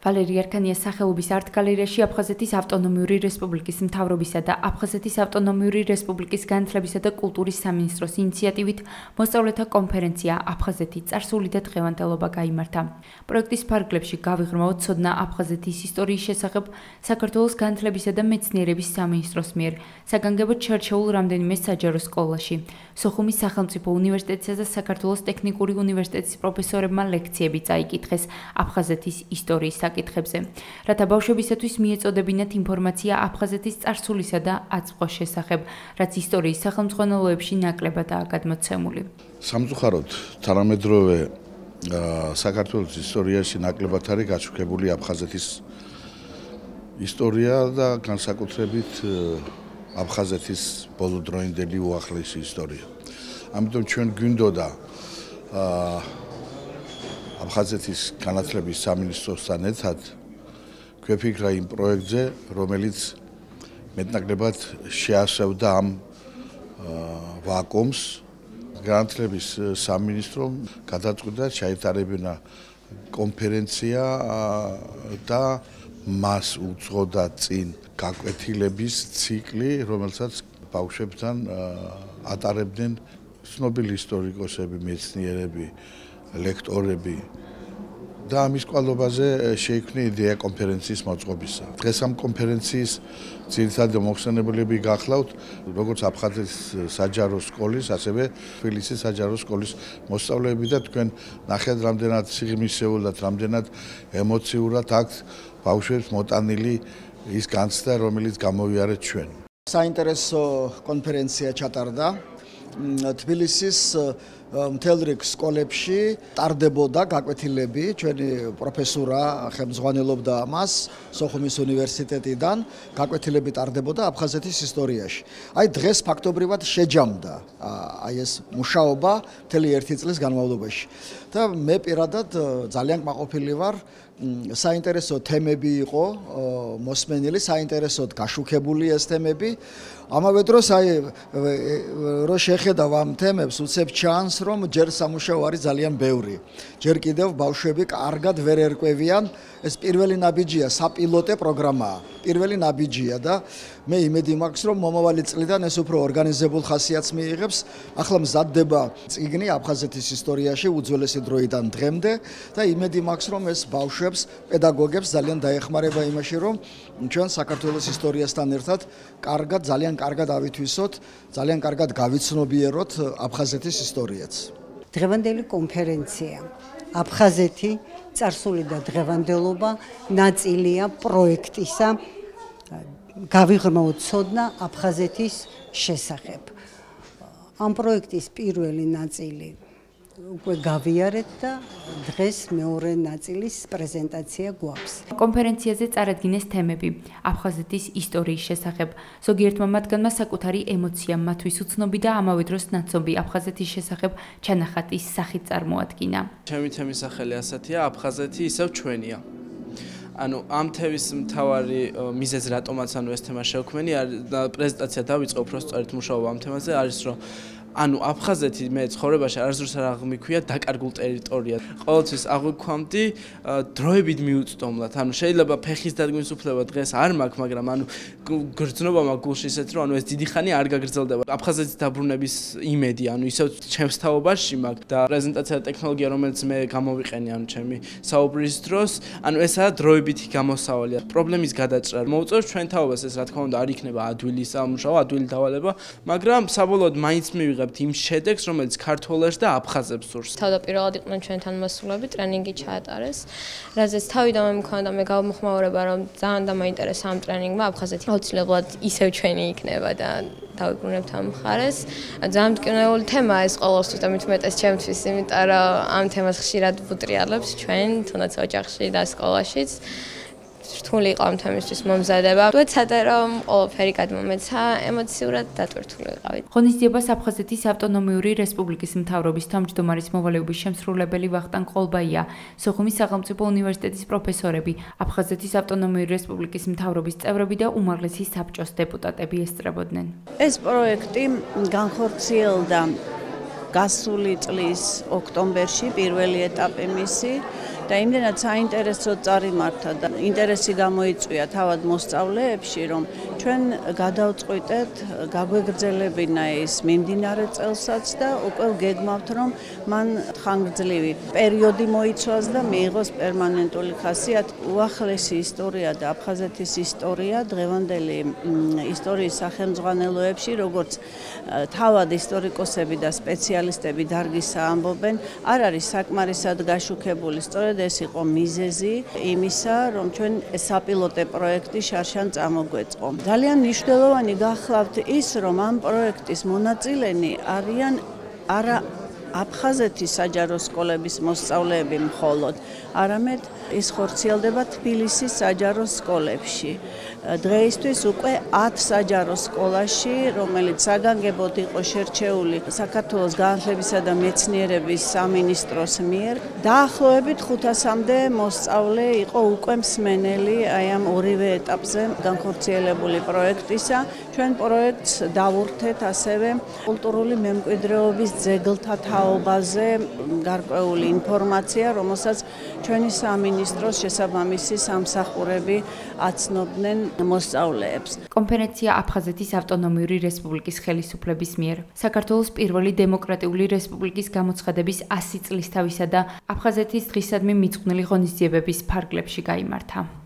ვალერი არქანიას სახელობის არტ-გალერეაში აფხაზეთის ავტონომიური რესპუბლიკის მთავრობისა და აფხაზეთის ავტონომიური რესპუბლიკის განათლებისა და კულტურის სამინისტროს ინიციატივით მოსწავლეთა კონფერენცია აფხაზეთი წარსული და დღევანდელობა გაიმართა. პროექტის ფარგლებში გავიღრმავოთ ცოდნა აფხაზეთის ისტორიის შესახებ საქართველოს განათლებისა და მეცნიერების სამინისტროს მიერ საგანგებოდ შერჩეულ რამდენიმე საჯარო სკოლაში. სოხუმის სახელმწიფო უნივერსიტეტისა და საქართველოს ტექნიკური უნივერსიტეტის პროფესორებმა ლექციები წაიკითხეს აფხაზეთის ისტორიის საკითხებზე, რათა ბავშვებისათვის მიეწოდებინათ ინფორმაცია აფხაზეთის წარსულისა და აწმყოს შესახებ, რაც ისტორიის სახელმძღვანელოებში ნაკლებადაა გადმოცემული. სამწუხაროდ, თანამედროვე საქართველოს ისტორიაში ნაკლებად არის გაჩუქებული აფხაზეთის ისტორია და განსაკუთრებით აფხაზეთის ბოლოდროინდელი უახლესი ისტორია. ამიტომ ჩვენ გვინდოდა აფხაზეთის განათლების სამინისტროსთან ერთად გვეფიქრა იმ პროექტზე, რომელიც მეტნაკლებად შეასრულა ამ ვაკუუმს. განათლების სამინისტრომ გადაწყვიტა ჩაეტარებინა კონფერენცია და მას უძღოდა წინ გაკვეთილების ციკლი, რომელსაც ბავშვებთან ატარებდნენ ცნობილი ისტორიკოსები, მეცნიერები, ლექტორები და ამის კვალობაზე შეიქმნა იდეა კონფერენციის მოწყობისა. დღეს ამ კონფერენციის ძირითადი მოხსენებლები გახლავთ როგორც აფხაზეთის საჯარო სკოლის, ასევე თბილისის საჯარო სკოლის მოსწავლეები და თქვენ ნახეთ რამდენად სიღრმისეულად, რამდენად ემოციურად აქვს ბავშვებს მოტანილი ის განცდა, რომელიც გამოვიარეთ ჩვენ. საინტერესო კონფერენცია ჩატარდა თბილისის მთელ რიგ სკოლებში ტარდებოდა გაკვეთილები, ჩვენი პროფესორა ხელმძღვანელობდა ამას სოხუმის უნივერსიტეტიდან, გაკვეთილები ტარდებოდა აფხაზეთის ისტორიაში. აი დღეს ფაქტობრივად შეჯამდა აი ეს მუშაობა მთელი ერთი წლის განმავლობაში. და მე პირადად ძალიან კმაყოფილი ვარ, საინტერესო თემები იყო მოსმენილი, საინტერესოდ გაშუქებული ეს თემები. ამავე დროს რო შეხედავ ამ თემებს, უცებ ჩანს, რომ ჯერ სამუშაო არის ძალიან ბევრი. ჯერ კიდევ ბავშვები კარგად ვერ ერკვევიან, ეს პირველი ნაბიჯია, საპილოტე პროგრამაა. პირველი ნაბიჯია და მე იმედი მაქვს, რომ მომავალი წლიდან ეს უფრო ორგანიზებულ ხასიათს მიიღებს. ახლა მზადდება წიგნი აფხაზეთის ისტორიაში უძველესი დროიდან დღემდე და იმედი მაქვს, რომ ეს ბავშვებს, პედაგოგებს ძალიან დაეხმარება იმაში, რომ ჩვენ საქართველოს ისტორიასთან ერთად ძალიან კარგად ავითვისოთ, ძალიან კარგად გავიცნობიეროთ აფხაზეთის ისტორიაც. დღევანდელი კონფერენცია აფხაზეთი წარსული და დღევანდელობა ნაწილია პროექტისა გავიღრმავოთ ცოდნა აფხაზეთის შესახებ. ამ პროექტის პირველი ნაწილი უკვე გავიარეთ და დღეს მეორე ნაწილის პრეზენტაცია გვაქვს. კონფერენციაზე წარადგინეს თემები აფხაზეთის ისტორიის შესახებ. ზოგიერთმა მათგანმა საკუთარი ემოცია მათვის უცნობი და ამავე დროს ნაცნობი აფხაზეთის შესახებ ჩანახატის სახით წარმოადგინა. ჩემი თემის სახელი ასეთია, აფხაზეთი ისევ ჩვენია. ამ თემის მთავარი მიზეზი რატომაც ეს თემა შევქმენი, პრეზენტაცია დავიწყე უბრალოდ მუშაობა ამ თემაზე არის, რომ აფხაზეთი მე ცხოვრებაში არასდროს არ აღმიქვია დაკარგულ ტერიტორიად. ყოველთვის აღვიქვამდი დროებით მიუწვდომლად. შეიძლება ფეხის დადგმის უფლება დღეს არ მაქვს, მაგრამ გრძნობა მაქვს გულში ისეთ, რომ ეს დიდი ხანი არ გაგრძელდება. აფხაზეთის დაბრუნების იმედი, ისევ ჩემს თაობაში მაქვს და პრეზენტაცია და ტექნოლოგია, რომელიც მე გამოვიყენე ჩემი საუბრის დროს, ესაა დროებითი გამოსავალი. პრობლემის გადაჭრა. მოუწევს ჩვენ თაობას ეს რა თქმა უნდა არ იქნება ადვილი სამუშაო, ადვილი დავალება, მაგრამ საბოლოოდ მაინც მივიღებ იმ შედეგს, რომელიც ქართველებს და აფხაზებს სურს. თავდაპირველად იყვნენ ჩვენთან მოსულები, ტრენინგი ჩაატარეს, რაზეც თავიდანვე მქონდა მე გამომხმაურება, რომ ძალიან დამაინტერესა ამ ტრენინგმა, აფხაზეთი აუცილებლად ისევ ჩვენი იქნება და დავიბრუნებთ ამ მხარეს. ძალიან მტკივნეული თემაა ეს ყოველთვის და მით უმეტეს ჩემთვის, იმიტომ რომ ამ თემას ხშირად ვუტრიალებს ჩვენ, თუნდაც ოჯახში და სკოლაშიც. რთული იყო ამ თემისთვის მომზადება. ვეცადე რომ ყველაფერი გადმომეცა, ემოციურად დატვირთული ვიყავით. ღონისძიებას აფხაზეთის ავტონომიური რესპუბლიკის მთავრობის თავმჯდომარის მოვალეობის შემსრულებელი ვახტანგ ყოლბაია, სოხუმის სახელმწიფო უნივერსიტეტის პროფესორები, აფხაზეთის ავტონომიური რესპუბლიკის მთავრობის წევრები და უმაღლესი საბჭოს დეპუტატები ესწრებოდნენ. ეს პროექტი განხორციელდა გასული წლის ოქტომბერში, პირველი ეტაპი მისი და იმდენად საინტერესო წარიმართა და ინტერესი გამოიწვია თავად მოსწავლეებში, რომ ჩვენ გადავწყვიტეთ გაგვეგრძელებინა ის მიმდინარე წელსაც და უკვე გეგმავთ, რომ მან ხანგრძლივი პერიოდი მოიცვას და მიიღოს პერმანენტული ხასიათი. უახლესი ისტორია და აფხაზეთის ისტორია დღევანდელი ისტორიის სახელმძღვანელოებში, როგორც თავად ისტორიკოსები და სპეციალისტები დარგისა ამბობენ, არ არის საკმარისად გაშუქებული. სწორედ ეს იყო მიზეზი იმისა, რომ ჩვენ საპილოტე პროექტი შარშან წამოგვეწყო. ძალიან მნიშვნელოვანი გახლავთ ის, რომ ამ პროექტის მონაწილენი არიან არა აფხაზეთის საჯარო სკოლების მოსწავლეები მხოლოდ, არამედ ის ხორციელდება თბილისის საჯარო სკოლებში. დღეისთვის უკვე 10 საჯარო სკოლაში, რომელიც საგანგებოდ იყო შერჩეული საქართველოს განათლებისა და მეცნიერების სამინისტროს მიერ, დაახლოებით 500-მდე მოსწავლე იყო უკვე მსმენელი აი ამ ორივე ეტაპზე განხორციელებული პროექტისა. ჩვენ პროექტს დავურთეთ ასევე კულტურული მემკვიდრეობის ძეგლთა თაობაზე გარკვეული ინფორმაცია, რომელსაც ჩვენი სამინისტროს შესაბამისი სამსახურები აცნობდნენ მოსწავლეებს. კონფერენცია აფხაზეთის ავტონომიური რესპუბლიკის ხელისუფლების მიერ საქართველოს პირველი დემოკრატიული რესპუბლიკის გამოცხადების 100 წლისთავისა და აფხაზეთის დღისადმი მიძღვნილი ღონისძიებების ფარგლებში გაიმართა.